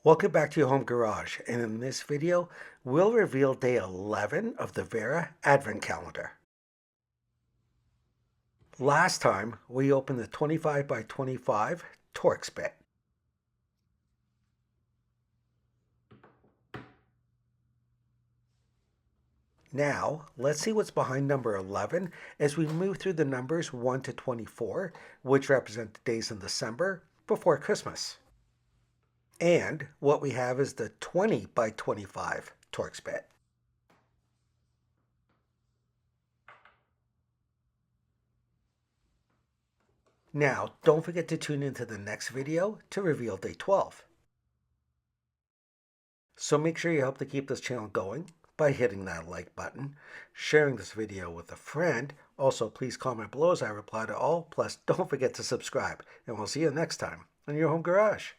Welcome back to your home garage, and in this video, we'll reveal day 11 of the Wera Advent Calendar. Last time, we opened the 25 by 25 Torx bit. Now, let's see what's behind number 11 as we move through the numbers 1 to 24, which represent the days in December before Christmas. And what we have is the 20 by 25 Torx bit. Now, don't forget to tune into the next video to reveal day 12. So make sure you help to keep this channel going by hitting that like button, sharing this video with a friend. Also, please comment below as I reply to all. Plus, don't forget to subscribe. And we'll see you next time on your home garage.